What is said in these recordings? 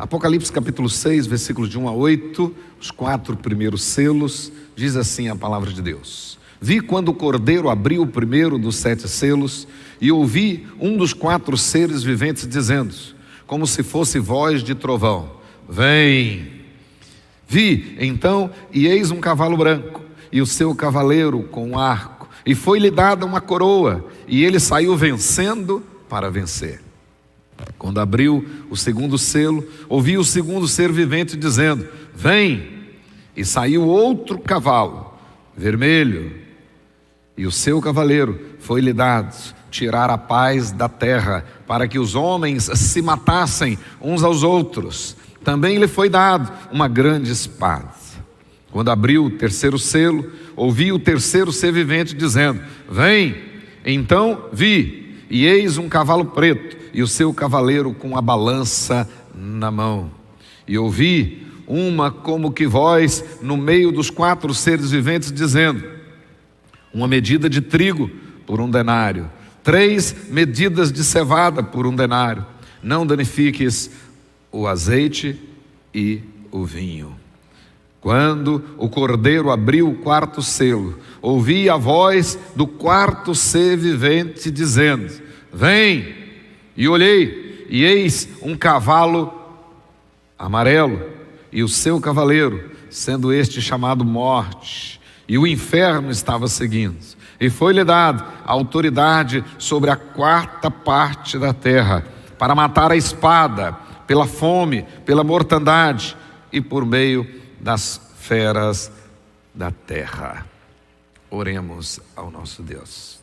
Apocalipse capítulo 6, versículos de 1 a 8, os 4 primeiros selos, diz assim a palavra de Deus: Vi quando o Cordeiro abriu o primeiro dos 7 selos, e ouvi um dos 4 seres viventes dizendo, como se fosse voz de trovão: Vem! Vi, então, e eis um cavalo branco, e o seu cavaleiro com um arco, e foi-lhe dada uma coroa, e ele saiu vencendo para vencer. Quando abriu o segundo selo, ouvi o segundo ser vivente dizendo: Vem! E saiu outro cavalo, vermelho, e o seu cavaleiro foi-lhe dado tirar a paz da terra, para que os homens se matassem uns aos outros. Também lhe foi dado uma grande espada. Quando abriu o terceiro selo, ouvi o terceiro ser vivente dizendo: Vem! Então vi, e eis um cavalo preto, e o seu cavaleiro com a balança na mão. E ouvi uma como que voz no meio dos 4 seres viventes dizendo: Uma medida de trigo por 1 denário, 3 medidas de cevada por 1 denário. Não danifiques o azeite e o vinho. Quando o Cordeiro abriu o 4º selo, ouvi a voz do 4º ser vivente dizendo: Vem! E olhei, e eis um cavalo amarelo, e o seu cavaleiro, sendo este chamado Morte, e o inferno estava seguindo. E foi-lhe dado a autoridade sobre a 4ª parte da terra, para matar a espada, pela fome, pela mortandade e por meio das feras da terra. Oremos ao nosso Deus.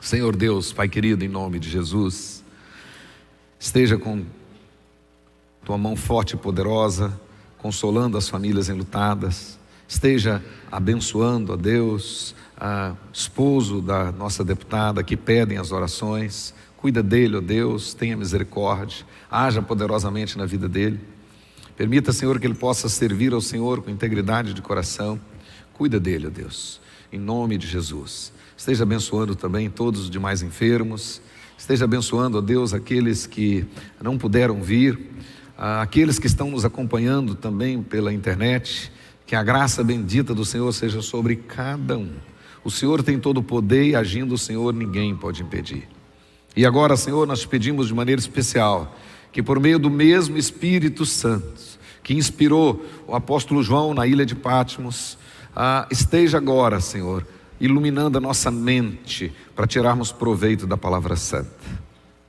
Senhor Deus, Pai querido, em nome de Jesus, esteja com tua mão forte e poderosa, consolando as famílias enlutadas. Esteja abençoando, ó Deus, o esposo da nossa deputada que pedem as orações. Cuida dele, ó Deus, tenha misericórdia, haja poderosamente na vida dele. Permita, Senhor, que ele possa servir ao Senhor com integridade de coração. Cuida dele, ó Deus, em nome de Jesus. Esteja abençoando também todos os demais enfermos. Esteja abençoando, ó Deus, aqueles que não puderam vir, aqueles que estão nos acompanhando também pela internet. Que a graça bendita do Senhor seja sobre cada um. O Senhor tem todo o poder e agindo o Senhor ninguém pode impedir. E agora, Senhor, nós te pedimos de maneira especial que por meio do mesmo Espírito Santo que inspirou o apóstolo João na ilha de Patmos, esteja agora, Senhor, iluminando a nossa mente para tirarmos proveito da palavra santa.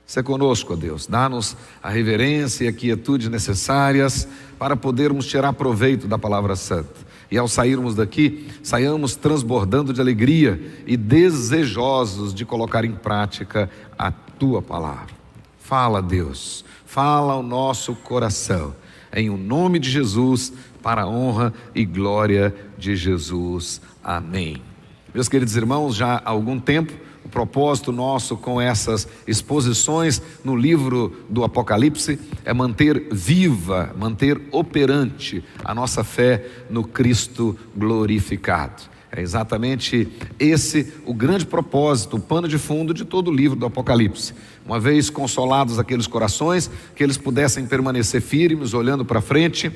Se conosco, ó Deus, dá-nos a reverência e a quietude necessárias para podermos tirar proveito da palavra santa. E ao sairmos daqui, saiamos transbordando de alegria e desejosos de colocar em prática a tua palavra. Fala, Deus, fala ao nosso coração, em o nome de Jesus, para a honra e glória de Jesus. Amém. Meus queridos irmãos, já há algum tempo, o propósito nosso com essas exposições no livro do Apocalipse é manter viva, manter operante a nossa fé no Cristo glorificado. É exatamente esse o grande propósito, o pano de fundo de todo o livro do Apocalipse. Uma vez consolados aqueles corações, que eles pudessem permanecer firmes, olhando para frente,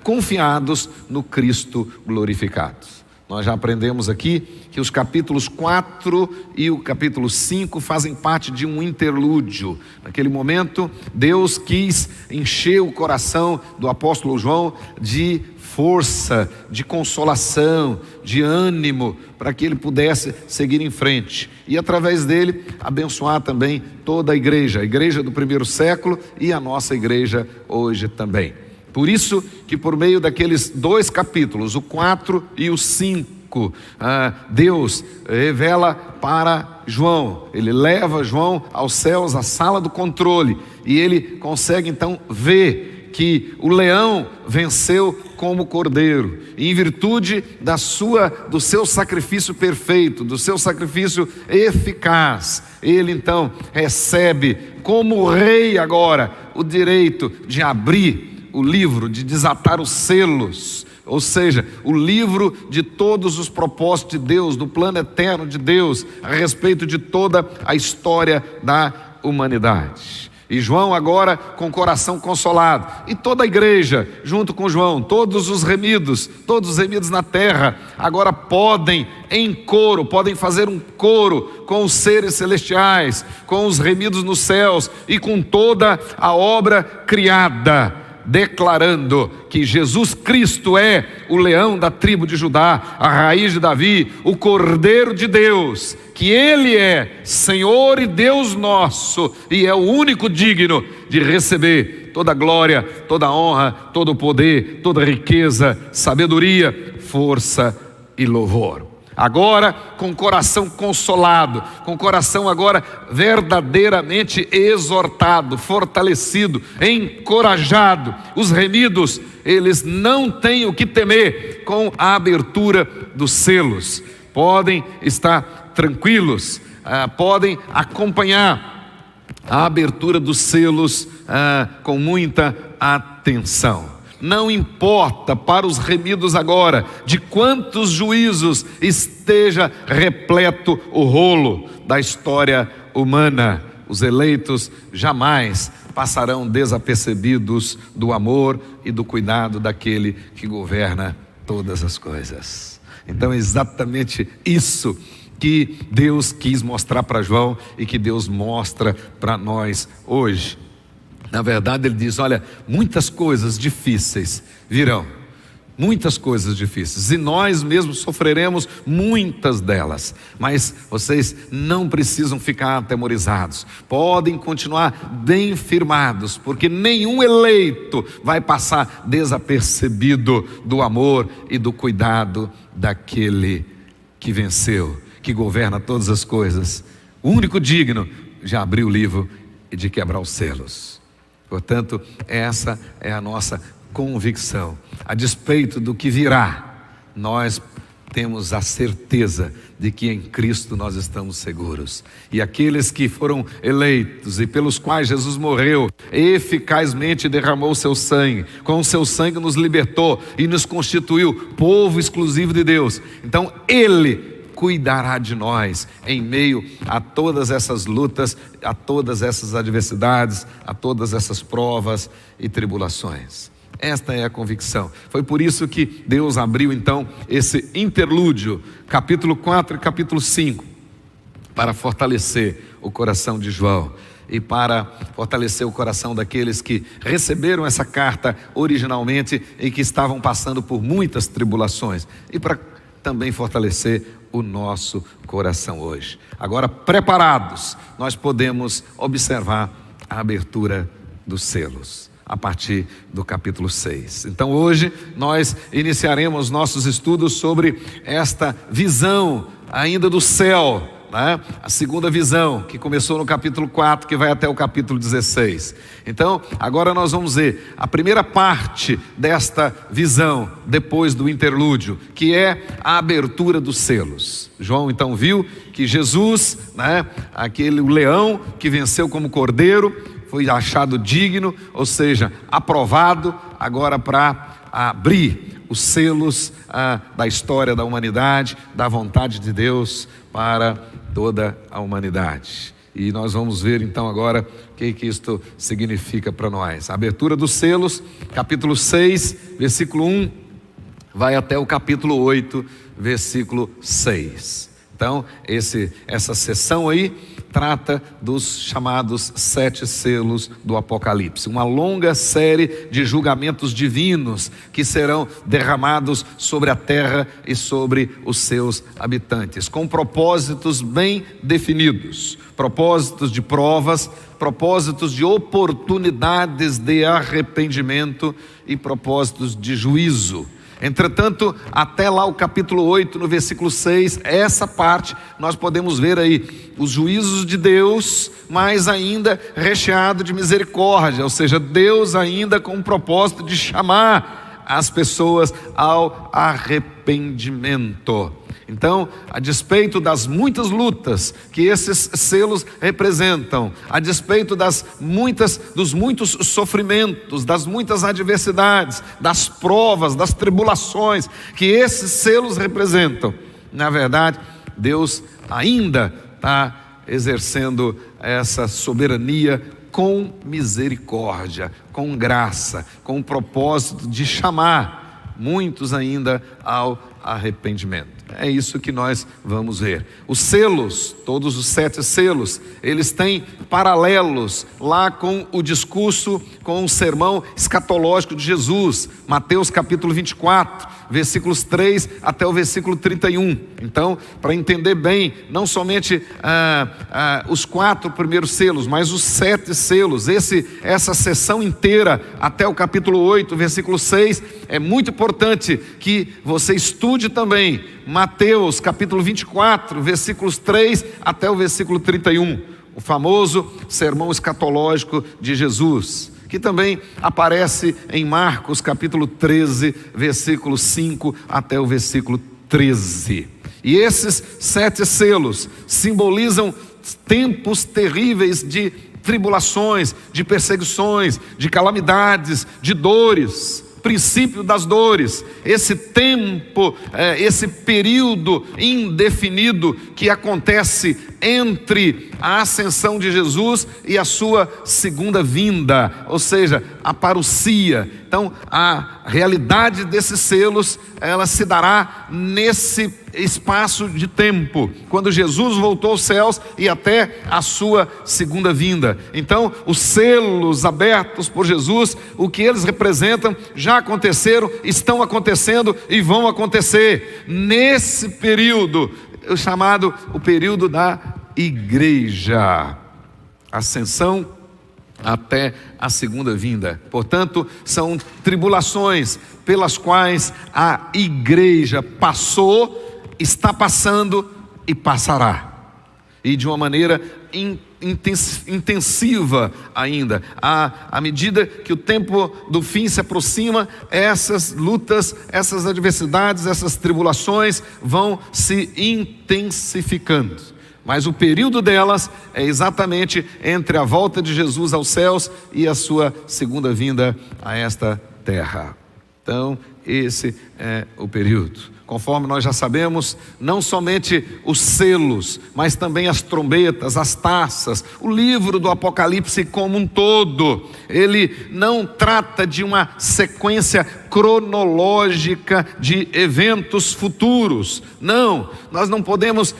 confiados no Cristo glorificado. Nós já aprendemos aqui que os capítulos 4 e o capítulo 5 fazem parte de um interlúdio. Naquele momento, Deus quis encher o coração do apóstolo João de força, de consolação, de ânimo, para que ele pudesse seguir em frente. E através dele, abençoar também toda a igreja do primeiro século e a nossa igreja hoje também. Por isso que por meio daqueles 2 capítulos, o 4 e o 5, Deus revela para João, ele leva João aos céus, à sala do controle, e ele consegue então ver que o leão venceu como cordeiro, e em virtude do seu sacrifício perfeito, do seu sacrifício eficaz, ele então recebe como rei agora o direito de abrir o livro, de desatar os selos, ou seja, o livro de todos os propósitos de Deus, do plano eterno de Deus, a respeito de toda a história da humanidade. E João agora com o coração consolado, e toda a igreja junto com João, todos os remidos na terra, agora podem em coro, podem fazer um coro com os seres celestiais, com os remidos nos céus e com toda a obra criada, declarando que Jesus Cristo é o leão da tribo de Judá, a raiz de Davi, o Cordeiro de Deus, que Ele é Senhor e Deus nosso, e é o único digno de receber toda a glória, toda a honra, todo o poder, toda a riqueza, sabedoria, força e louvor. Agora com o coração consolado, com o coração agora verdadeiramente exortado, fortalecido, encorajado, os remidos, eles não têm o que temer com a abertura dos selos, podem estar tranquilos, podem acompanhar a abertura dos selos com muita atenção. Não importa para os remidos agora de quantos juízos esteja repleto o rolo da história humana, os eleitos jamais passarão desapercebidos do amor e do cuidado daquele que governa todas as coisas. Então é exatamente isso que Deus quis mostrar para João e que Deus mostra para nós hoje. Na verdade ele diz, olha, muitas coisas difíceis virão, muitas coisas difíceis, e nós mesmos sofreremos muitas delas, mas vocês não precisam ficar atemorizados, podem continuar bem firmados, porque nenhum eleito vai passar desapercebido do amor e do cuidado daquele que venceu, que governa todas as coisas, o único digno de abrir o livro e de quebrar os selos. Portanto, essa é a nossa convicção. A despeito do que virá, nós temos a certeza de que em Cristo nós estamos seguros. E aqueles que foram eleitos e pelos quais Jesus morreu, eficazmente derramou o seu sangue, com o seu sangue nos libertou e nos constituiu povo exclusivo de Deus. Então Ele cuidará de nós em meio a todas essas lutas, a todas essas adversidades, a todas essas provas e tribulações. Esta é a convicção. Foi por isso que Deus abriu então esse interlúdio, capítulo 4 e capítulo 5, para fortalecer o coração de João e para fortalecer o coração daqueles que receberam essa carta originalmente e que estavam passando por muitas tribulações, e para também fortalecer o nosso coração hoje. Agora, preparados, nós podemos observar a abertura dos selos, a partir do capítulo 6. Então hoje nós iniciaremos nossos estudos sobre esta visão ainda do céu, né? A segunda visão, que começou no capítulo 4, que vai até o capítulo 16. Então, agora nós vamos ver a primeira parte desta visão, depois do interlúdio, que é a abertura dos selos. João então viu que Jesus, né, aquele leão que venceu como cordeiro, foi achado digno, ou seja, aprovado agora para abrir os selos da história da humanidade, da vontade de Deus para toda a humanidade. E nós vamos ver então agora o que isto significa para nós. A abertura dos selos, capítulo 6, versículo 1, vai até o capítulo 8, versículo 6. Então, essa sessão aí trata dos chamados 7 selos do Apocalipse, uma longa série de julgamentos divinos que serão derramados sobre a terra e sobre os seus habitantes, com propósitos bem definidos, propósitos de provas, propósitos de oportunidades de arrependimento e propósitos de juízo. Entretanto, até lá o capítulo 8, no versículo 6, essa parte nós podemos ver aí os juízos de Deus, mas ainda recheado de misericórdia, ou seja, Deus ainda com o propósito de chamar as pessoas ao arrependimento. Então, a despeito das muitas lutas que esses selos representam, a despeito dos muitos sofrimentos, das muitas adversidades, das provas, das tribulações que esses selos representam, na verdade, Deus ainda está exercendo essa soberania com misericórdia, com graça, com o propósito de chamar muitos ainda ao arrependimento. É isso que nós vamos ver. Os selos, todos os 7 selos, eles têm paralelos lá com o discurso, com o sermão escatológico de Jesus. Mateus capítulo 24, versículos 3 até o versículo 31. Então, para entender bem, não somente os 4 primeiros selos, mas os 7 selos, essa sessão inteira até o capítulo 8, versículo 6, é muito importante que você estude também Mateus capítulo 24, versículos 3 até o versículo 31, o famoso sermão escatológico de Jesus, que também aparece em Marcos capítulo 13, versículo 5 até o versículo 13. E esses 7 selos simbolizam tempos terríveis de tribulações, de perseguições, de calamidades, de dores, princípio das dores, esse tempo, esse período indefinido que acontece entre a ascensão de Jesus e a sua segunda vinda, ou seja, a parousia. Então, a realidade desses selos, ela se dará nesse espaço de tempo, quando Jesus voltou aos céus e até a sua segunda vinda. Então, os selos abertos por Jesus, o que eles representam, já aconteceram, estão acontecendo e vão acontecer nesse período, chamado o período da igreja, ascensão até a segunda vinda. Portanto, são tribulações pelas quais a igreja passou, está passando e passará, e de uma maneira intensiva ainda. À medida que o tempo do fim se aproxima, essas lutas, essas adversidades, essas tribulações vão se intensificando. Mas o período delas é exatamente entre a volta de Jesus aos céus e a sua segunda vinda a esta terra. Então, esse é o período. Conforme nós já sabemos, não somente os selos, mas também as trombetas, as taças, o livro do Apocalipse como um todo, ele não trata de uma sequência cronológica de eventos futuros. Não, nós não podemos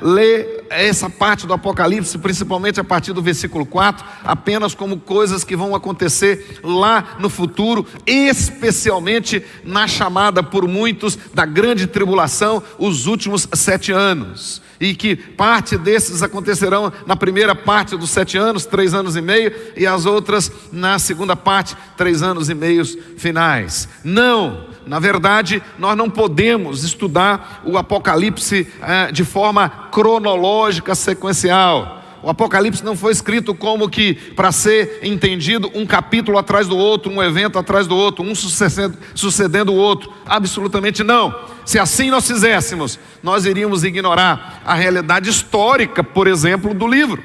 ler essa parte do Apocalipse, principalmente a partir do versículo 4, apenas como coisas que vão acontecer lá no futuro, especialmente na chamada por muitos da grande tribulação, os últimos 7 anos. E que parte desses acontecerão na primeira parte dos 7 anos, 3 anos e meio, e as outras na segunda parte, 3 anos e meio finais. Não, na verdade, nós não podemos estudar o Apocalipse de forma cronológica, sequencial. O Apocalipse não foi escrito como que para ser entendido um capítulo atrás do outro, um evento atrás do outro, um sucedendo o outro. Absolutamente não. Se assim nós fizéssemos, nós iríamos ignorar a realidade histórica, por exemplo, do livro,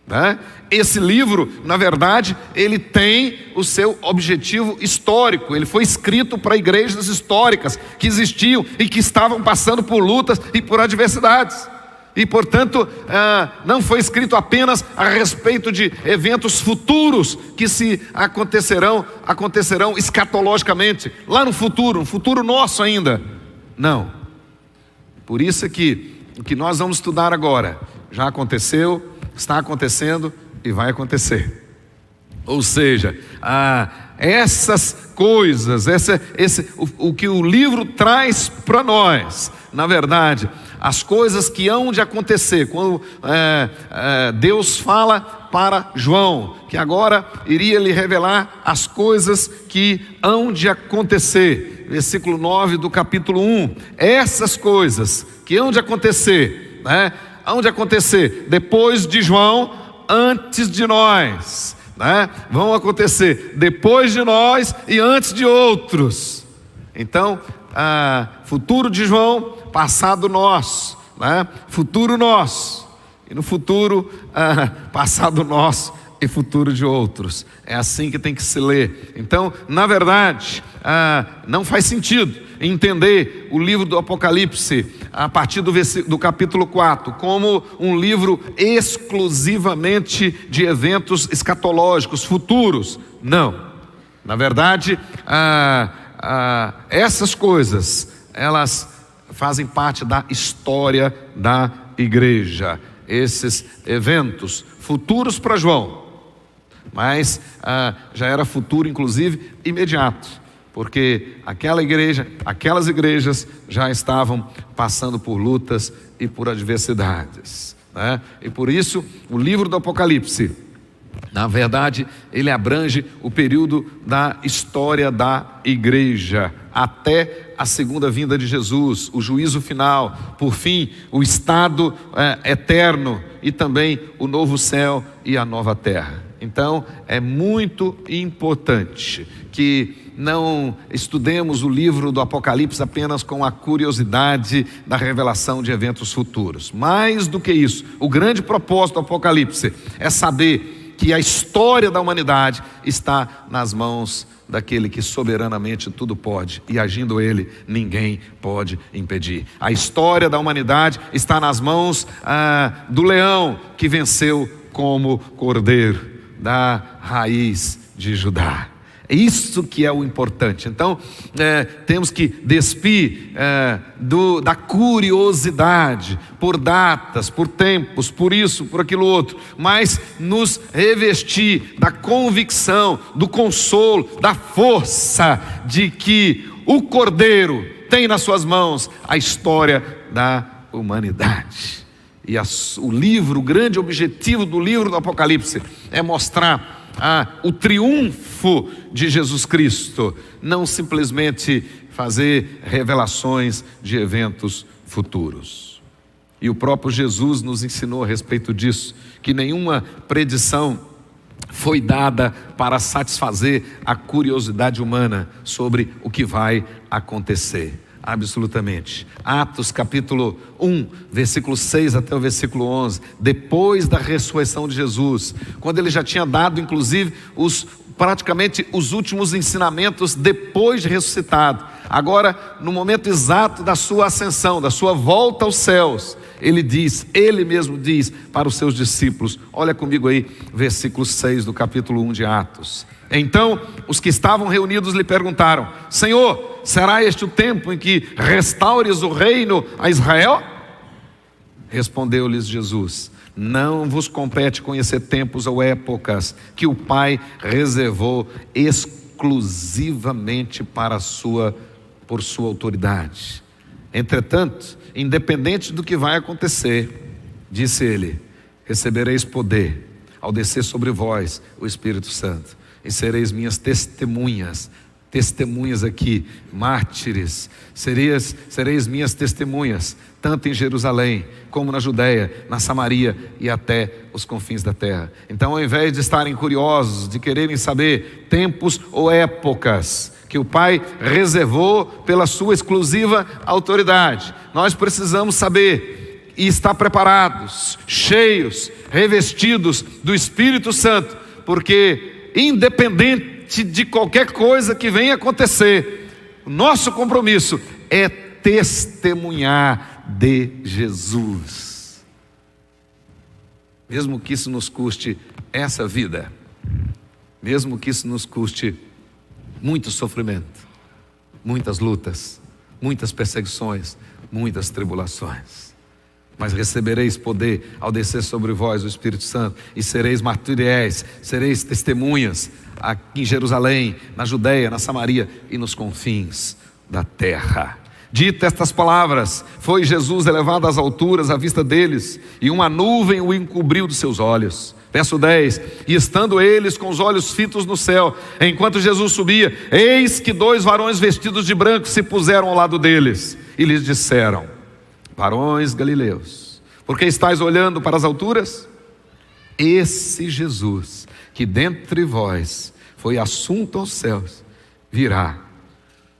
né? Esse livro, na verdade, ele tem o seu objetivo histórico. Ele foi escrito para igrejas históricas que existiam e que estavam passando por lutas e por adversidades. E, portanto, não foi escrito apenas a respeito de eventos futuros que se acontecerão escatologicamente, lá no futuro nosso ainda. Não. Por isso é que o que nós vamos estudar agora já aconteceu, está acontecendo e vai acontecer. Ou seja, essas coisas, o que o livro traz para nós, na verdade, as coisas que hão de acontecer, quando Deus fala para João, que agora iria lhe revelar as coisas que hão de acontecer, versículo 9 do capítulo 1, essas coisas que hão de acontecer, né? Hão de acontecer depois de João, antes de nós, né? Vão acontecer depois de nós e antes de outros. Então, futuro de João, passado nosso, né? Futuro nosso, e no futuro, passado nosso, e futuro de outros. É assim que tem que se ler. Então, na verdade, não faz sentido entender o livro do Apocalipse a partir do capítulo 4 como um livro exclusivamente de eventos escatológicos futuros. Não. Na verdade, essas coisas, elas fazem parte da história da igreja. Esses eventos futuros para João, mas já era futuro, inclusive, imediato, porque aquelas igrejas já estavam passando por lutas e por adversidades, né? E por isso, o livro do Apocalipse, na verdade, ele abrange o período da história da igreja, até a segunda vinda de Jesus, o juízo final, por fim, o estado eterno e também o novo céu e a nova terra. Então, é muito importante que não estudemos o livro do Apocalipse apenas com a curiosidade da revelação de eventos futuros. Mais do que isso, o grande propósito do Apocalipse é saber que a história da humanidade está nas mãos daquele que soberanamente tudo pode, e agindo ele, ninguém pode impedir. A história da humanidade está nas mãos do leão que venceu como cordeiro, da raiz de Judá. É isso que é o importante. Então, temos que despir da curiosidade por datas, por tempos, por isso, por aquilo outro, mas nos revestir da convicção, do consolo, da força de que o Cordeiro tem nas suas mãos a história da humanidade. E o grande objetivo do livro do Apocalipse é mostrar o triunfo de Jesus Cristo, não simplesmente fazer revelações de eventos futuros. E o próprio Jesus nos ensinou a respeito disso, que nenhuma predição foi dada para satisfazer a curiosidade humana sobre o que vai acontecer. Absolutamente. Atos capítulo 1, versículo 6 até o versículo 11, depois da ressurreição de Jesus, quando ele já tinha dado inclusive praticamente os últimos ensinamentos depois de ressuscitado, agora no momento exato da sua ascensão, da sua volta aos céus, ele mesmo diz para os seus discípulos, olha comigo aí, versículo 6 do capítulo 1 de Atos. Então os que estavam reunidos lhe perguntaram: Senhor, será este o tempo em que restaures o reino a Israel? Respondeu-lhes Jesus: não vos compete conhecer tempos ou épocas que o Pai reservou exclusivamente por sua autoridade. Entretanto, independente do que vai acontecer, disse ele, recebereis poder ao descer sobre vós o Espírito Santo, e sereis minhas testemunhas aqui, mártires, sereis minhas testemunhas, tanto em Jerusalém, como na Judeia, na Samaria e até os confins da terra. Então, ao invés de estarem curiosos, de quererem saber tempos ou épocas que o Pai reservou pela sua exclusiva autoridade, nós precisamos saber e estar preparados, cheios, revestidos do Espírito Santo, porque independente de qualquer coisa que venha acontecer, o nosso compromisso é testemunhar de Jesus, mesmo que isso nos custe essa vida, mesmo que isso nos custe muito sofrimento, muitas lutas, muitas perseguições, muitas tribulações. Mas recebereis poder ao descer sobre vós o Espírito Santo, e sereis martiriais, sereis testemunhas aqui em Jerusalém, na Judeia, na Samaria e nos confins da terra. Dito estas palavras, foi Jesus elevado às alturas à vista deles, e uma nuvem o encobriu dos seus olhos. Verso 10, e estando eles com os olhos fitos no céu, enquanto Jesus subia, eis que 2 varões vestidos de branco se puseram ao lado deles, e lhes disseram: varões galileus, por que estáis olhando para as alturas? Esse Jesus, que dentre vós foi assunto aos céus, virá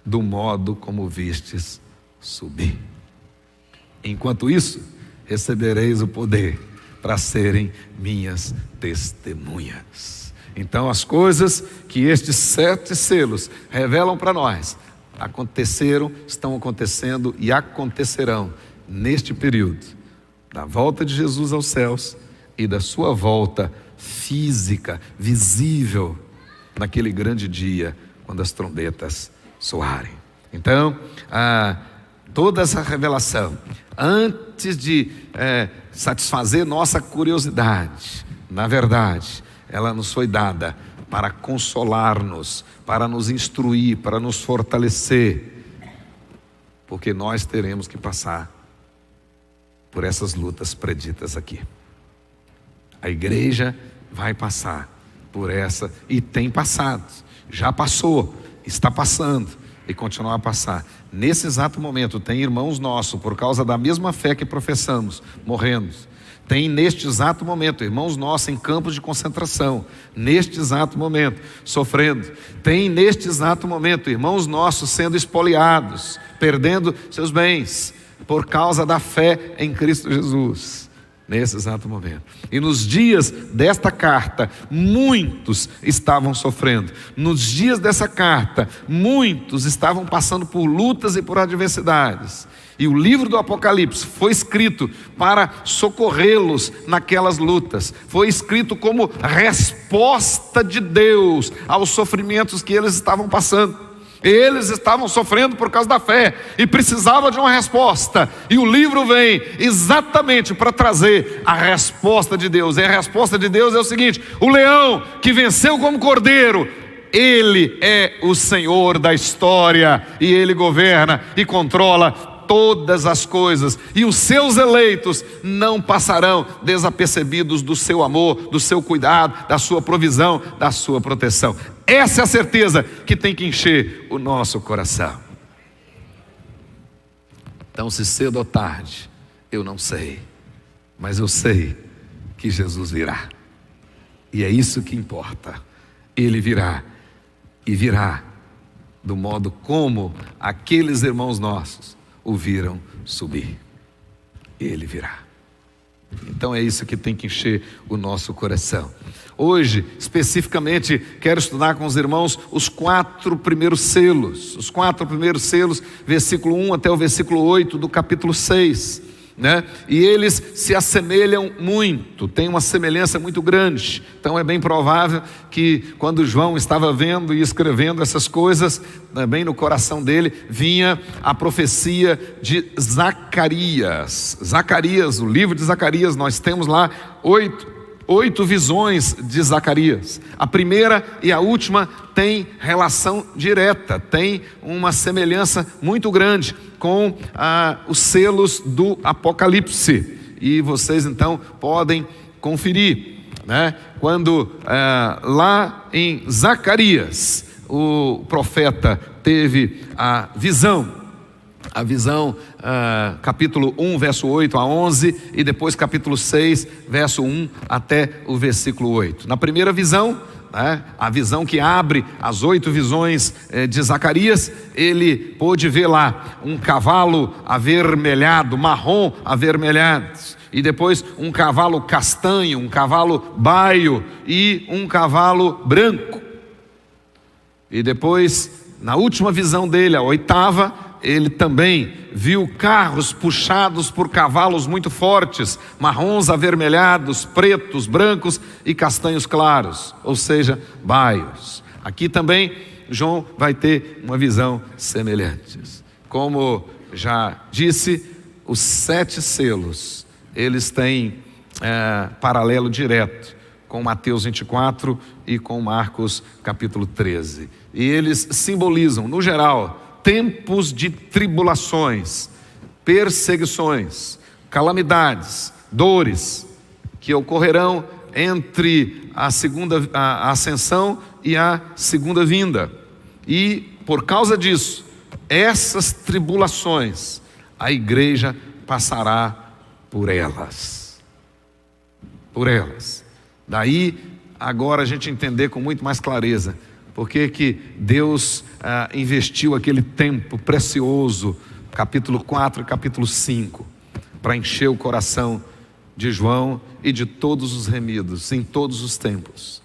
do modo como vistes subir. Enquanto isso, recebereis o poder para serem minhas testemunhas. Então as coisas que estes 7 selos revelam para nós aconteceram, estão acontecendo e acontecerão neste período da volta de Jesus aos céus e da sua volta física, visível, naquele grande dia quando as trombetas soarem. Então, toda essa revelação, antes de satisfazer nossa curiosidade, na verdade, ela nos foi dada para consolar-nos, para nos instruir, para nos fortalecer, porque nós teremos que passar por essas lutas preditas aqui. A igreja vai passar por essa, e tem passado, já passou, está passando e continuar a passar. Nesse exato momento tem irmãos nossos, por causa da mesma fé que professamos, morrendo. Tem neste exato momento irmãos nossos em campos de concentração, neste exato momento, sofrendo. Tem neste exato momento irmãos nossos sendo espoliados, perdendo seus bens, por causa da fé em Cristo Jesus, nesse exato momento. E nos dias desta carta, muitos estavam sofrendo. Nos dias dessa carta, muitos estavam passando por lutas e por adversidades. E o livro do Apocalipse foi escrito para socorrê-los naquelas lutas. Foi escrito como resposta de Deus aos sofrimentos que eles estavam passando. Eles estavam sofrendo por causa da fé e precisavam de uma resposta. E o livro vem exatamente para trazer a resposta de Deus. E a resposta de Deus é o seguinte: o leão que venceu como cordeiro, ele é o Senhor da história, e ele governa e controla todas as coisas, e os seus eleitos não passarão desapercebidos do seu amor, do seu cuidado, da sua provisão, da sua proteção. Essa é a certeza que tem que encher o nosso coração. Então, se cedo ou tarde, eu não sei, mas eu sei que Jesus virá, e é isso que importa. Ele virá, e virá do modo como aqueles irmãos nossos o viram subir. Ele virá. Então é isso que tem que encher o nosso coração. Hoje, especificamente, quero estudar com os irmãos os 4 primeiros selos. Os 4 primeiros selos, versículo 1 até o versículo 8 do capítulo 6. E eles se assemelham muito, tem uma semelhança muito grande. Então é bem provável que quando João estava vendo e escrevendo essas coisas, também no coração dele vinha a profecia de Zacarias. Zacarias, o livro de Zacarias, nós temos lá 8 visões de Zacarias. A primeira e a última tem relação direta, tem uma semelhança muito grande com os selos do Apocalipse. E vocês então podem conferir, quando lá em Zacarias o profeta teve a visão, capítulo 1, verso 8 a 11, e depois capítulo 6, verso 1 até o versículo 8. Na primeira visão, a visão que abre as 8 visões de Zacarias, ele pôde ver lá um cavalo avermelhado, marrom avermelhado, e depois um cavalo castanho, um cavalo baio e um cavalo branco. E depois, na última visão dele, a 8ª, ele também viu carros puxados por cavalos muito fortes, marrons avermelhados, pretos, brancos e castanhos claros, ou seja, baios. Aqui também João vai ter uma visão semelhante. Como já disse, os 7 selos, eles têm paralelo direto com Mateus 24 e com Marcos capítulo 13. E eles simbolizam, no geral, tempos de tribulações, perseguições, calamidades, dores, que ocorrerão entre a ascensão e a segunda vinda. E por causa disso, essas tribulações, a igreja passará por elas. Por elas. Daí, agora a gente entender com muito mais clareza porque que Deus investiu aquele tempo precioso, capítulo 4 e capítulo 5, para encher o coração de João e de todos os remidos, em todos os tempos.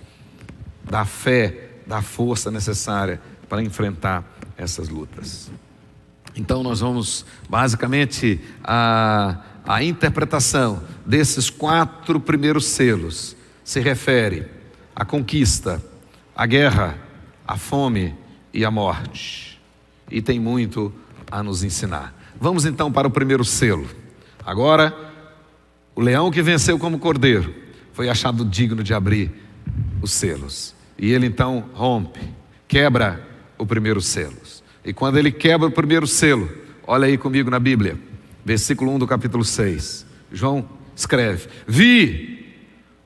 Da fé, da força necessária para enfrentar essas lutas. Então nós vamos, basicamente, a interpretação desses 4 primeiros selos se refere à conquista, à guerra, à fome e à morte. E tem muito a nos ensinar. Vamos então para o primeiro selo. Agora, o leão que venceu como cordeiro foi achado digno de abrir os selos. E ele então rompe, quebra o primeiro selo. E quando ele quebra o primeiro selo, olha aí comigo na Bíblia, versículo 1 do capítulo 6. João escreve: vi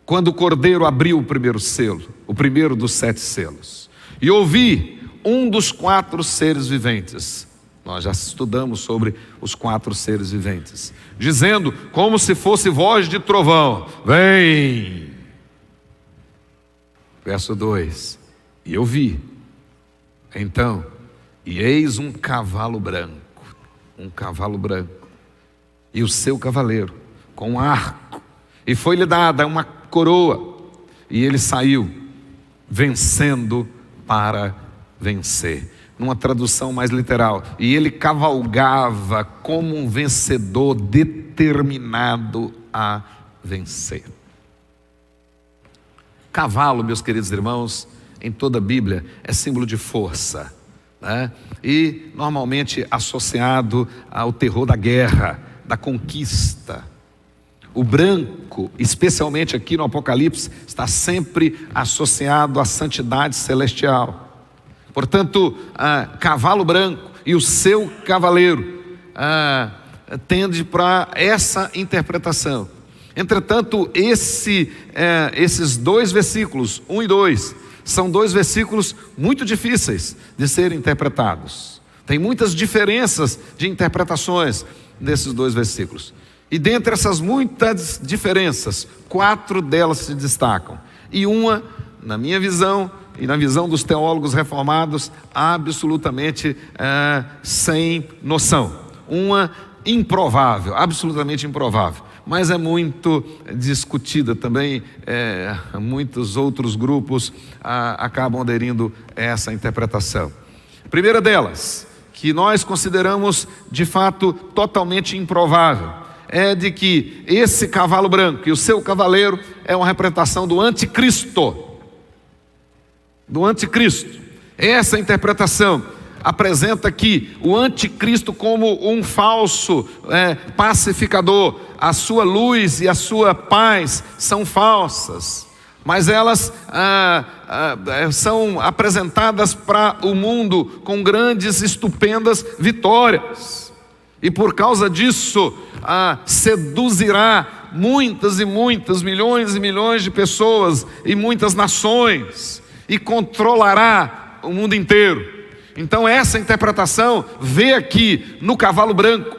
quando o cordeiro abriu o primeiro selo, o primeiro dos 7 selos, e ouvi um dos 4 seres viventes. Nós já estudamos sobre os 4 seres viventes, dizendo como se fosse voz de trovão: vem. Verso 2: e eu vi, então, e eis um cavalo branco, e o seu cavaleiro com um arco, e foi-lhe dada uma coroa, e ele saiu vencendo para vencer. Numa tradução mais literal, e ele cavalgava como um vencedor determinado a vencer. Cavalo, meus queridos irmãos, em toda a Bíblia é símbolo de força, né? E normalmente associado ao terror da guerra, da conquista. O branco, especialmente aqui no Apocalipse, está sempre associado à santidade celestial. Portanto, cavalo branco e o seu cavaleiro tende para essa interpretação. Entretanto, esses 2 versículos, 1 e 2, são 2 versículos muito difíceis de serem interpretados. Tem muitas diferenças de interpretações nesses 2 versículos. E dentre essas muitas diferenças, 4 delas se destacam. E uma, na minha visão e na visão dos teólogos reformados, absolutamente sem noção. Uma improvável, absolutamente improvável. Mas é muito discutida também, muitos outros grupos acabam aderindo a essa interpretação. A primeira delas, que nós consideramos de fato totalmente improvável, é de que esse cavalo branco e o seu cavaleiro é uma representação do anticristo. Do anticristo. Essa interpretação apresenta aqui o anticristo como um falso pacificador. A sua luz e a sua paz são falsas, mas elas são apresentadas para o mundo com grandes, estupendas vitórias. E por causa disso, seduzirá muitas e muitas, milhões e milhões de pessoas e muitas nações, e controlará o mundo inteiro. Então essa interpretação vê aqui no cavalo branco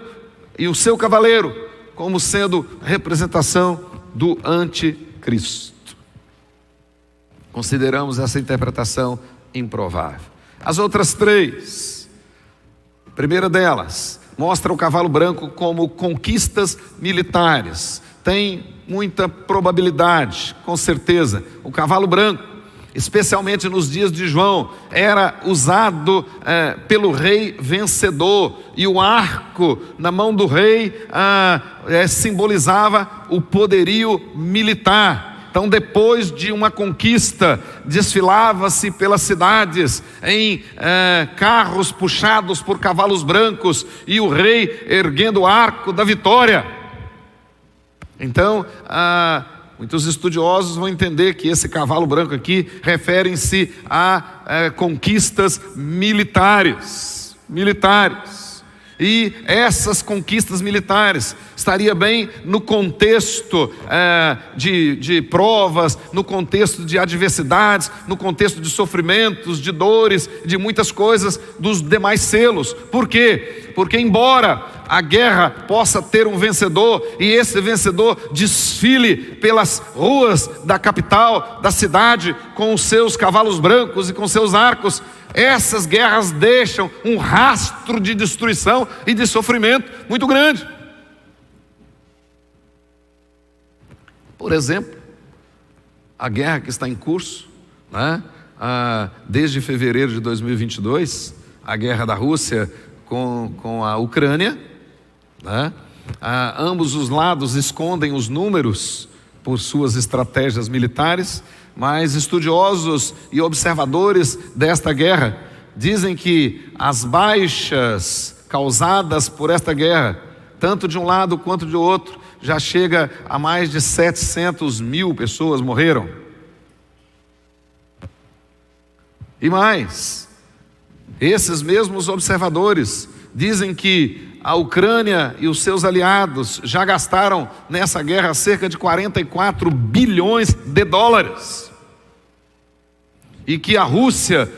e o seu cavaleiro como sendo representação do anticristo. Consideramos essa interpretação improvável. As outras 3, a primeira delas, mostra o cavalo branco como conquistas militares. Tem muita probabilidade, com certeza. O cavalo branco, especialmente nos dias de João, era usado pelo rei vencedor, e o arco na mão do rei simbolizava o poderio militar. Então, depois de uma conquista, desfilava-se pelas cidades em carros puxados por cavalos brancos, e o rei erguendo o arco da vitória. Então, muitos estudiosos vão entender que esse cavalo branco aqui referem-se a conquistas militares. E essas conquistas militares estaria bem no contexto de provas, no contexto de adversidades, no contexto de sofrimentos, de dores, de muitas coisas dos demais selos. Por quê? Porque embora a guerra possa ter um vencedor, e esse vencedor desfile pelas ruas da capital, da cidade, com os seus cavalos brancos e com seus arcos, essas guerras deixam um rastro de destruição e de sofrimento muito grande. Por exemplo, a guerra que está em curso, né? Desde fevereiro de 2022, a guerra da Rússia com a Ucrânia, né? Ambos os lados escondem os números por suas estratégias militares, mas estudiosos e observadores desta guerra dizem que as baixas causadas por esta guerra, tanto de um lado quanto de outro, já chega a mais de 700 mil pessoas morreram. E mais, esses mesmos observadores dizem que a Ucrânia e os seus aliados já gastaram nessa guerra cerca de 44 bilhões de dólares. E que a Rússia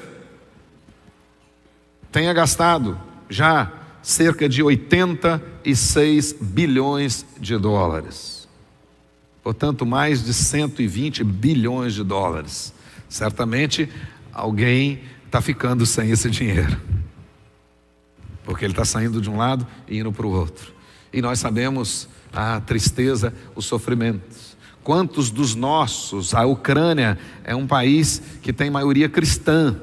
tenha gastado já cerca de 86 bilhões de dólares. Portanto, mais de 120 bilhões de dólares. Certamente, alguém está ficando sem esse dinheiro, porque ele está saindo de um lado e indo para o outro. E nós sabemos a tristeza, o sofrimento. Quantos dos nossos, a Ucrânia é um país que tem maioria cristã.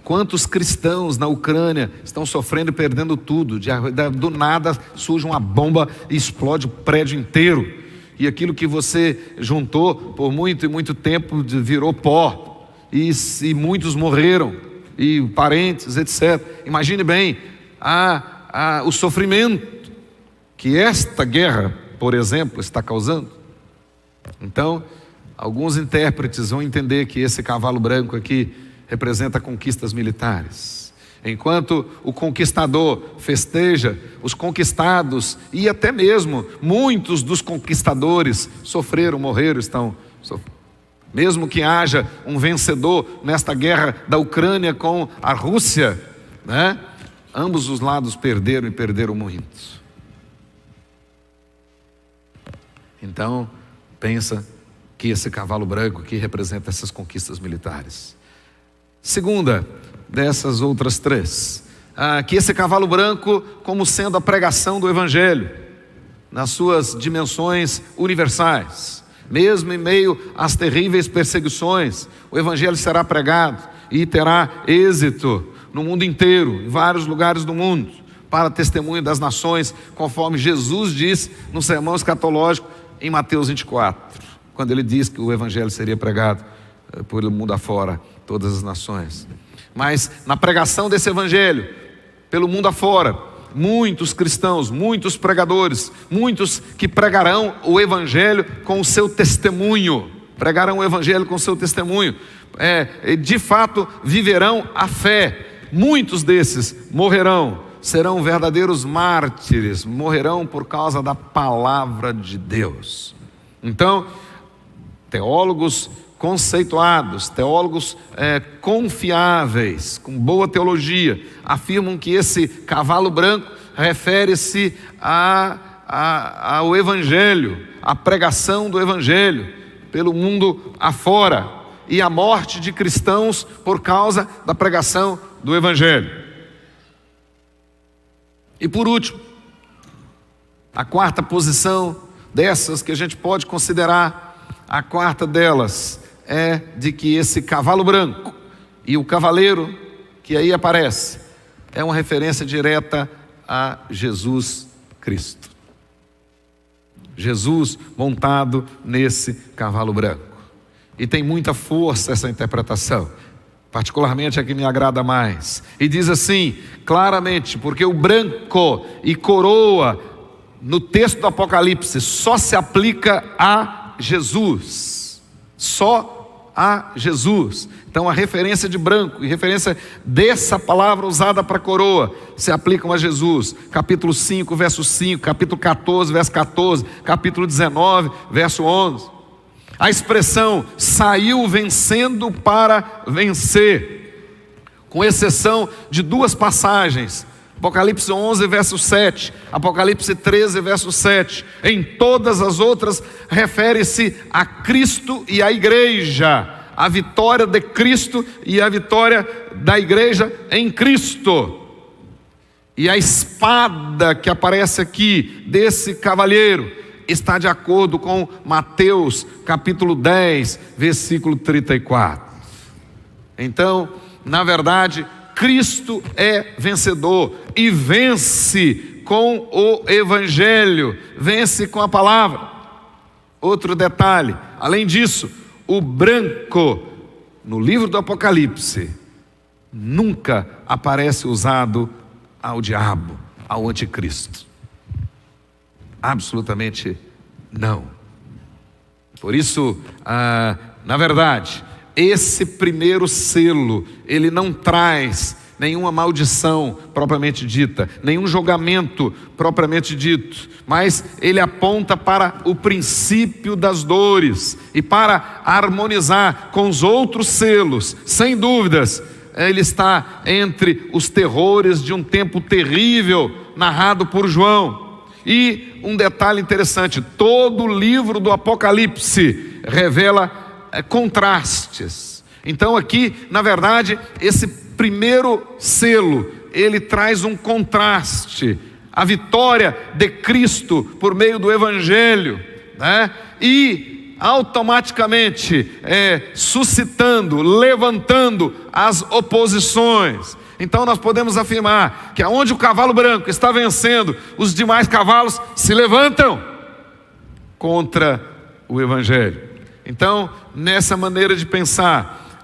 Quantos cristãos na Ucrânia estão sofrendo e perdendo tudo? Do nada surge uma bomba e explode o prédio inteiro. E aquilo que você juntou por muito e muito tempo virou pó. E muitos morreram. E parentes, etc. Imagine bem o sofrimento que esta guerra, por exemplo, está causando. Então, alguns intérpretes vão entender que esse cavalo branco aqui representa conquistas militares. Enquanto o conquistador festeja, os conquistados e até mesmo muitos dos conquistadores sofreram, morreram, estão sofrendo. Mesmo que haja um vencedor nesta guerra da Ucrânia com a Rússia, né? Ambos os lados perderam e perderam muito. Então, pensa que esse cavalo branco aqui representa essas conquistas militares. Segunda dessas outras três, que esse cavalo branco como sendo a pregação do Evangelho, nas suas dimensões universais. Mesmo em meio às terríveis perseguições, o Evangelho será pregado e terá êxito no mundo inteiro, em vários lugares do mundo, para testemunho das nações, conforme Jesus diz no sermão escatológico em Mateus 24, quando ele diz que o Evangelho seria pregado por o mundo afora, todas as nações. Mas na pregação desse Evangelho, pelo mundo afora, muitos cristãos, muitos pregadores, muitos que pregarão o Evangelho com o seu testemunho, pregarão o Evangelho com o seu testemunho, de fato viverão a fé. Muitos desses morrerão, serão verdadeiros mártires, morrerão por causa da palavra de Deus. Então, teólogos conceituados, teólogos confiáveis, com boa teologia, afirmam que esse cavalo branco refere-se ao Evangelho, à pregação do Evangelho pelo mundo afora e à morte de cristãos por causa da pregação do Evangelho. E por último, a quarta posição dessas que a gente pode considerar, a quarta delas é de que esse cavalo branco e o cavaleiro que aí aparece é uma referência direta a Jesus Cristo. Jesus montado nesse cavalo branco. E tem muita força essa interpretação, particularmente a que me agrada mais. E diz assim, claramente, porque o branco e coroa no texto do Apocalipse só se aplica a Jesus. Só a Jesus. Então a referência de branco e referência dessa palavra usada para coroa se aplicam a Jesus. Capítulo 5, verso 5, capítulo 14, verso 14, capítulo 19, verso 11. A expressão saiu vencendo para vencer, com exceção de duas passagens, Apocalipse 11, verso 7, Apocalipse 13, verso 7. Em todas as outras refere-se a Cristo e a igreja, a vitória de Cristo e a vitória da igreja em Cristo. E a espada que aparece aqui desse cavalheiro está de acordo com Mateus capítulo 10, versículo 34. Então, na verdade, Cristo é vencedor e vence com o Evangelho, vence com a palavra. Outro detalhe, além disso, o branco no livro do Apocalipse nunca aparece usado ao diabo, ao anticristo. Absolutamente não. Por isso, na verdade, esse primeiro selo, ele não traz nenhuma maldição propriamente dita, nenhum julgamento propriamente dito, mas ele aponta para o princípio das dores e para harmonizar com os outros selos. Sem dúvidas, ele está entre os terrores de um tempo terrível narrado por João. E um detalhe interessante, todo o livro do Apocalipse revela contrastes. Então aqui, na verdade, esse primeiro selo, ele traz um contraste, a vitória de Cristo por meio do Evangelho, né? E automaticamente suscitando, levantando as oposições. Então nós podemos afirmar que aonde o cavalo branco está vencendo, os demais cavalos se levantam contra o Evangelho. Então, nessa maneira de pensar,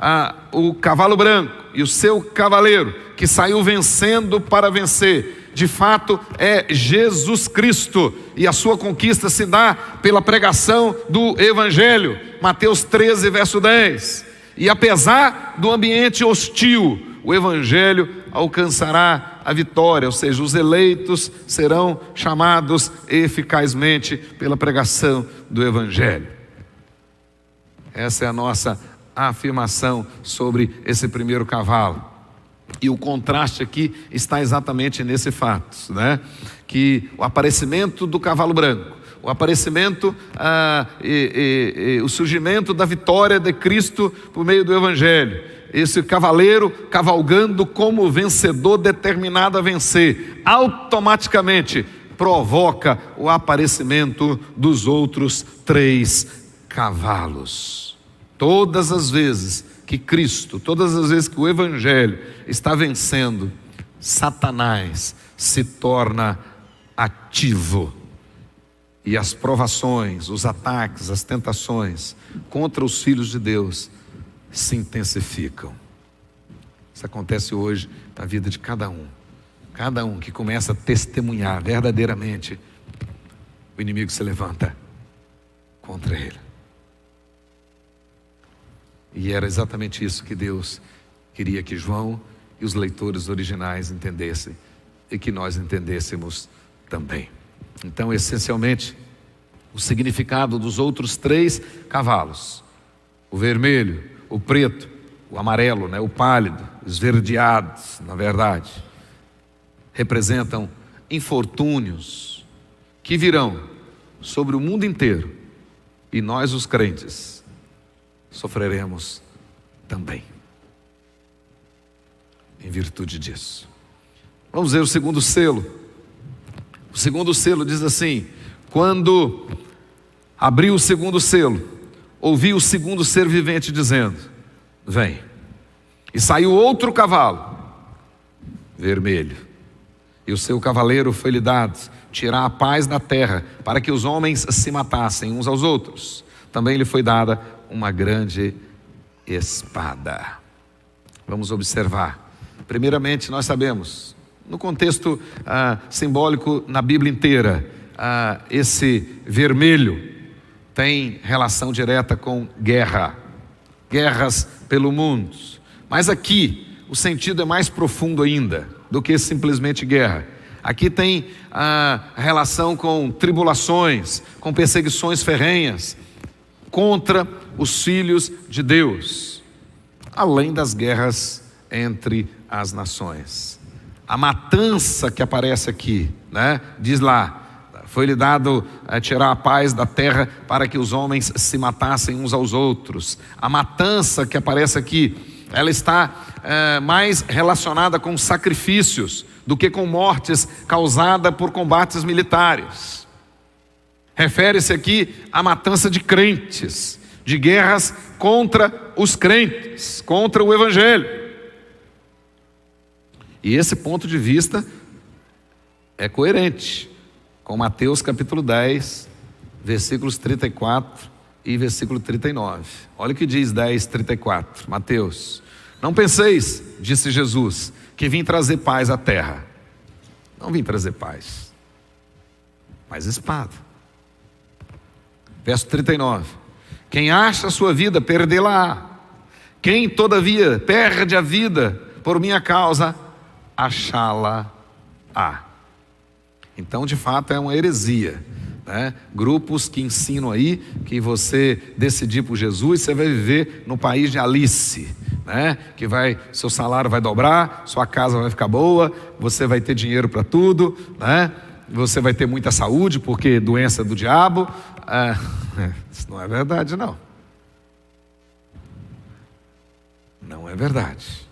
o cavalo branco e o seu cavaleiro que saiu vencendo para vencer, de fato é Jesus Cristo, e a sua conquista se dá pela pregação do Evangelho. Mateus 13, verso 10. E apesar do ambiente hostil, o Evangelho alcançará a vitória, ou seja, os eleitos serão chamados eficazmente pela pregação do Evangelho. Essa é a nossa afirmação sobre esse primeiro cavalo. E o contraste aqui está exatamente nesse fato, né? Que o aparecimento do cavalo branco, o aparecimento, o surgimento da vitória de Cristo por meio do Evangelho, esse cavaleiro cavalgando como vencedor determinado a vencer, automaticamente provoca o aparecimento dos outros 3 cavalos. Todas as vezes que Cristo, todas as vezes que o Evangelho está vencendo, Satanás se torna ativo. E as provações, os ataques, as tentações contra os filhos de Deus se intensificam. Isso acontece hoje na vida de cada um. Cada um que começa a testemunhar verdadeiramente, o inimigo se levanta contra ele. E era exatamente isso que Deus queria que João e os leitores originais entendessem e que nós entendêssemos também. Então, essencialmente, o significado dos outros 3 cavalos, o vermelho, o preto, o amarelo, né, o pálido, esverdeados, na verdade, representam infortúnios que virão sobre o mundo inteiro, e nós, os crentes, sofreremos também, em virtude disso. Vamos ver o segundo selo. O segundo selo diz assim: quando abriu o segundo selo, ouvi o segundo ser vivente dizendo: vem. E saiu outro cavalo, vermelho, e o seu cavaleiro foi-lhe dado tirar a paz da terra, para que os homens se matassem uns aos outros. Também lhe foi dada uma grande espada. Vamos observar. Primeiramente, nós sabemos, no contexto simbólico na Bíblia inteira, esse vermelho tem relação direta com guerra, guerras pelo mundo. Mas aqui o sentido é mais profundo ainda do que simplesmente guerra. Aqui tem relação com tribulações, com perseguições ferrenhas contra os filhos de Deus, além das guerras entre as nações. A matança que aparece aqui, né? Diz lá: foi-lhe dado tirar a paz da terra para que os homens se matassem uns aos outros. A matança que aparece aqui, ela está mais relacionada com sacrifícios do que com mortes causadas por combates militares. Refere-se aqui à matança de crentes, de guerras contra os crentes, contra o Evangelho. E esse ponto de vista é coerente com Mateus capítulo 10, versículos 34 e versículo 39. Olha o que diz 10:34, Mateus. Não penseis, disse Jesus, que vim trazer paz à terra. Não vim trazer paz, mas espada. Verso 39. Quem acha a sua vida, perdê-la-á. Quem, todavia, perde a vida por minha causa, achá-la-á. Então, de fato, é uma heresia, né? Grupos que ensinam aí que você decidir por Jesus, você vai viver no país de Alice, né? Que seu salário vai dobrar, sua casa vai ficar boa, você vai ter dinheiro para tudo, né? Você vai ter muita saúde, porque doença do diabo. Isso não é verdade, não. Não é verdade.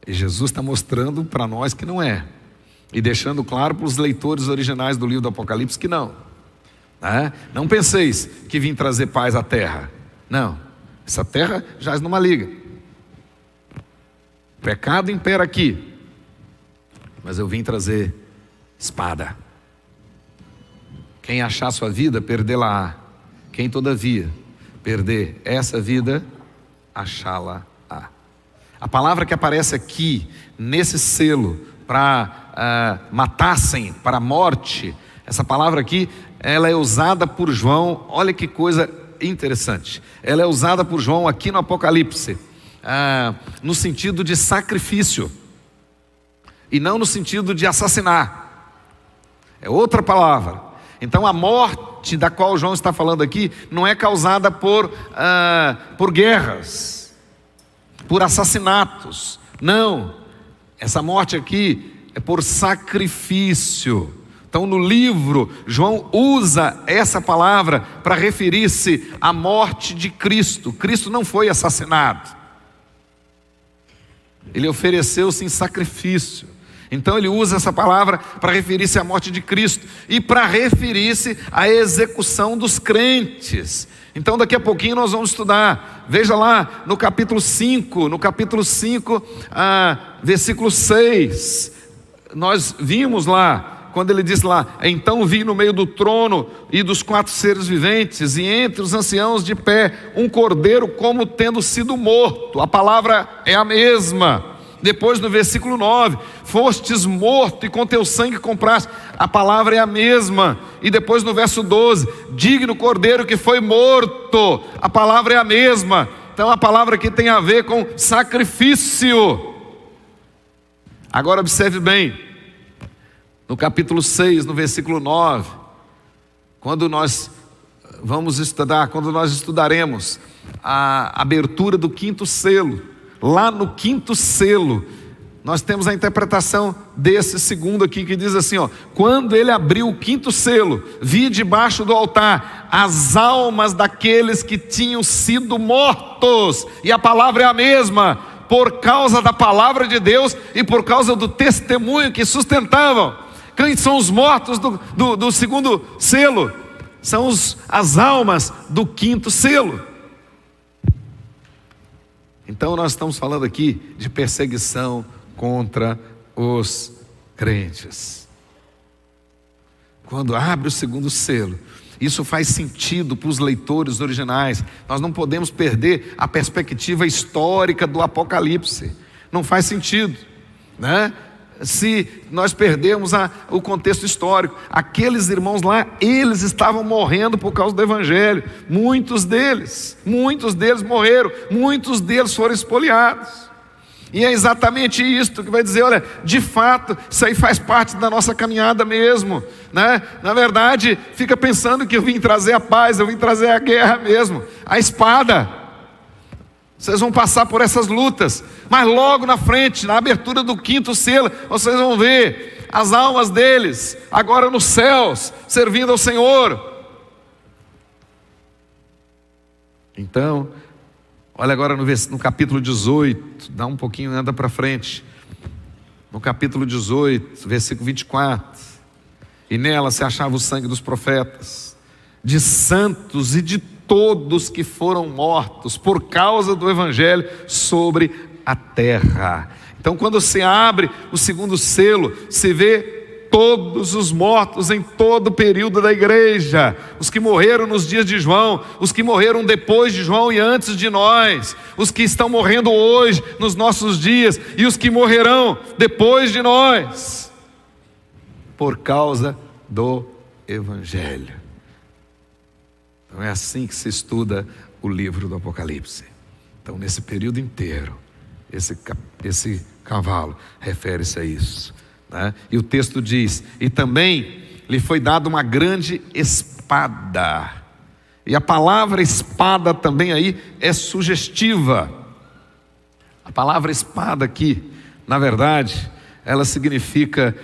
E Jesus está mostrando para nós que não é. E deixando claro para os leitores originais do livro do Apocalipse que não. Não penseis que vim trazer paz à terra. Não. Essa terra jaz no maligno. O pecado impera aqui. Mas eu vim trazer espada. Quem achar sua vida, perdê-la-á. Quem, todavia, perder essa vida, achá-la-á. A palavra que aparece aqui, nesse selo, para matassem, para a morte, essa palavra aqui, ela é usada por João, olha que coisa interessante. Ela é usada por João aqui no Apocalipse, no sentido de sacrifício, e não no sentido de assassinar. É outra palavra. Então a morte da qual João está falando aqui não é causada por guerras, por assassinatos. Não, essa morte aqui é por sacrifício. Então no livro, João usa essa palavra para referir-se à morte de Cristo. Cristo não foi assassinado. Ele ofereceu-se em sacrifício. Então ele usa essa palavra para referir-se à morte de Cristo e para referir-se à execução dos crentes. Então daqui a pouquinho nós vamos estudar, veja lá no capítulo 5, versículo 6, nós vimos lá, quando ele diz lá, então vi no meio do trono e dos 4 seres viventes e entre os anciãos de pé, um cordeiro como tendo sido morto. A palavra é a mesma. Depois no versículo 9, fostes morto e com teu sangue compraste. A palavra é a mesma. E depois no verso 12, digno cordeiro que foi morto. A palavra é a mesma. Então a palavra aqui tem a ver com sacrifício. Agora observe bem, no capítulo 6, no versículo 9, quando nós estudaremos a abertura do 5º selo, lá no 5º selo, nós temos a interpretação desse segundo aqui, que diz assim, quando ele abriu o 5º selo, vi debaixo do altar as almas daqueles que tinham sido mortos, e a palavra é a mesma, por causa da palavra de Deus e por causa do testemunho que sustentavam. Quem são os mortos do 2º selo? São as almas do 5º selo. Então nós estamos falando aqui de perseguição contra os crentes. Quando abre o 2º selo, isso faz sentido para os leitores originais. Nós não podemos perder a perspectiva histórica do Apocalipse. Não faz sentido, né? Se nós perdermos o contexto histórico. Aqueles irmãos lá, eles estavam morrendo por causa do Evangelho. Muitos deles morreram, muitos deles foram espoliados. E é exatamente isto que vai dizer, olha, de fato, isso aí faz parte da nossa caminhada mesmo, né? Na verdade, fica pensando que eu vim trazer a paz, eu vim trazer a guerra mesmo, a espada. Vocês vão passar por essas lutas, mas logo na frente, na abertura do 5º selo, vocês vão ver as almas deles, agora nos céus, servindo ao Senhor. Então, olha agora no capítulo 18, dá um pouquinho, anda para frente. No capítulo 18, versículo 24. e nela se achava o sangue dos profetas, de santos e de todos que foram mortos por causa do evangelho sobre a terra. Então, quando se abre o segundo selo, se vê todos os mortos em todo o período da igreja, os que morreram nos dias de João, os que morreram depois de João e antes de nós, os que estão morrendo hoje nos nossos dias e os que morrerão depois de nós, por causa do evangelho. Então é assim que se estuda o livro do Apocalipse. Então, nesse período inteiro, esse cavalo refere-se a isso, né? E o texto diz: e também lhe foi dada uma grande espada. E a palavra espada também aí é sugestiva. A palavra espada aqui, na verdade, ela significa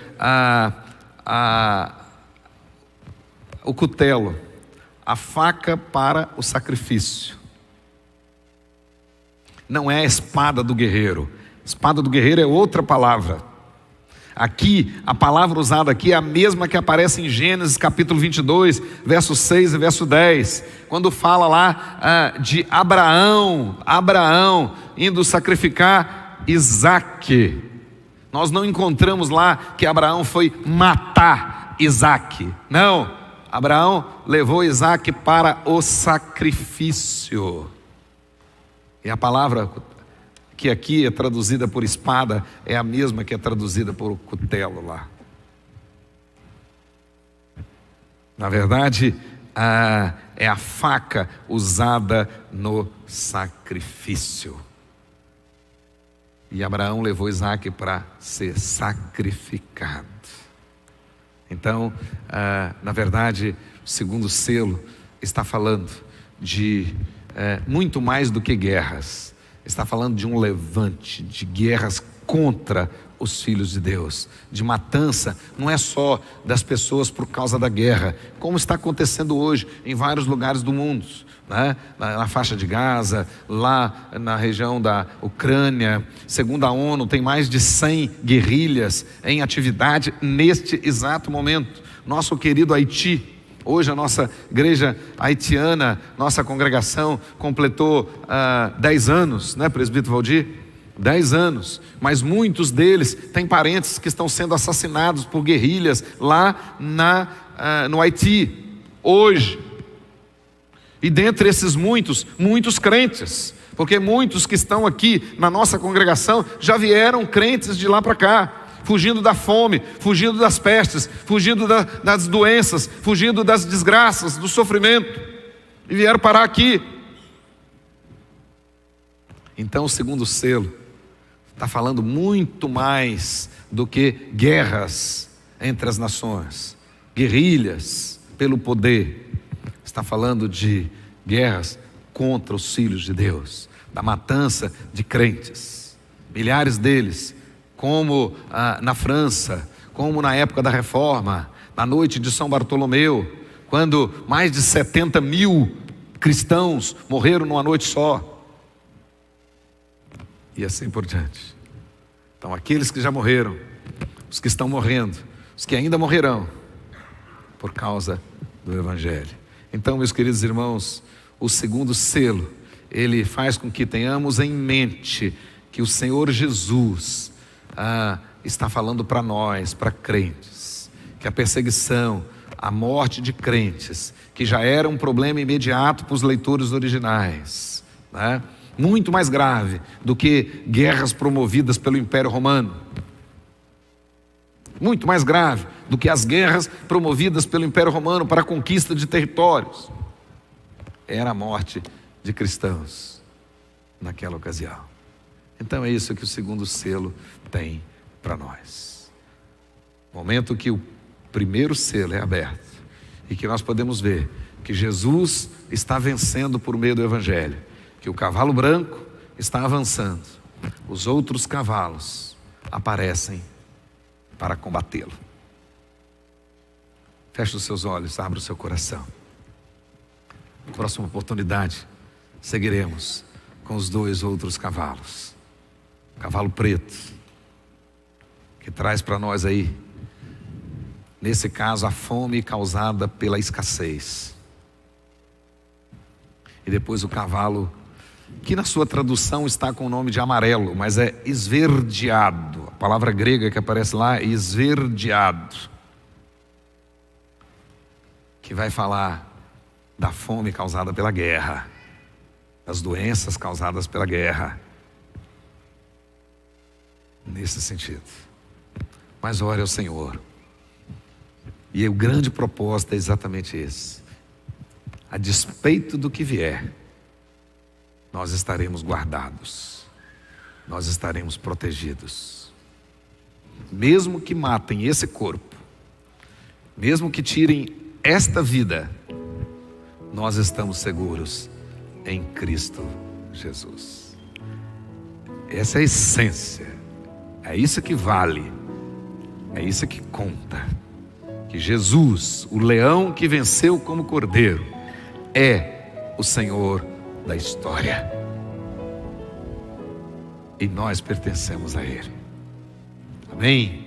o cutelo, a faca para o sacrifício. Não é a espada do guerreiro. Espada do guerreiro é outra palavra. Aqui, a palavra usada aqui é a mesma que aparece em Gênesis capítulo 22, verso 6 e verso 10, quando fala lá de Abraão indo sacrificar Isaque. Nós não encontramos lá que Abraão foi matar Isaque. Não, Abraão levou Isaque para o sacrifício. E a palavra que aqui é traduzida por espada é a mesma que é traduzida por cutelo lá. Na verdade, é a faca usada no sacrifício. E Abraão levou Isaque para ser sacrificado. Então, na verdade, o segundo selo está falando de muito mais do que guerras. Está falando de um levante, de guerras contra os filhos de Deus, de matança, não é só das pessoas por causa da guerra, como está acontecendo hoje em vários lugares do mundo, né? Na faixa de Gaza, lá na região da Ucrânia. Segundo a ONU, tem mais de 100 guerrilhas em atividade neste exato momento. Nosso querido Haiti, hoje a nossa igreja haitiana, nossa congregação completou 10 anos, né, presbítero Valdir? 10 anos, mas muitos deles têm parentes que estão sendo assassinados por guerrilhas lá no Haiti, hoje. E dentre esses muitos crentes, porque muitos que estão aqui na nossa congregação já vieram crentes de lá para cá, fugindo da fome, fugindo das pestes, fugindo das doenças, fugindo das desgraças, do sofrimento, e vieram parar aqui. Então o segundo selo está falando muito mais do que guerras entre as nações, guerrilhas pelo poder. Está falando de guerras contra os filhos de Deus, da matança de crentes, milhares deles, como na França, como na época da Reforma, na noite de São Bartolomeu, quando mais de 70 mil cristãos morreram numa noite só, e assim por diante. Então aqueles que já morreram, os que estão morrendo, os que ainda morrerão, por causa do Evangelho. Então, meus queridos irmãos, o segundo selo, ele faz com que tenhamos em mente que o Senhor Jesus está falando para nós, para crentes, que a perseguição, a morte de crentes, que já era um problema imediato para os leitores originais, né? Muito mais grave do que guerras promovidas pelo Império Romano, muito mais grave do que as guerras promovidas pelo Império Romano para a conquista de territórios, era a morte de cristãos naquela ocasião. Então é isso que o segundo selo tem para nós. Momento que o primeiro selo é aberto e que nós podemos ver que Jesus está vencendo por meio do Evangelho, que o cavalo branco está avançando, os outros cavalos aparecem para combatê-lo. Feche os seus olhos, abra o seu coração. Na próxima oportunidade, seguiremos com os dois outros cavalos. Cavalo preto, que traz para nós aí Nesse caso, a fome causada pela escassez. E depois o cavalo, que na sua tradução está com o nome de amarelo, mas é esverdeado. A palavra grega que aparece lá é esverdeado, que vai falar da fome causada pela guerra, das doenças causadas pela guerra. Nesse sentido. Mas ore ao Senhor. E o grande propósito é exatamente esse. A despeito do que vier, nós estaremos guardados. Nós estaremos protegidos. Mesmo que matem esse corpo, mesmo que tirem esta vida, nós estamos seguros em Cristo Jesus. Essa é a essência. É isso que vale. É isso que conta. Que Jesus, o leão que venceu como cordeiro, é o Senhor da história. E nós pertencemos a Ele. Amém?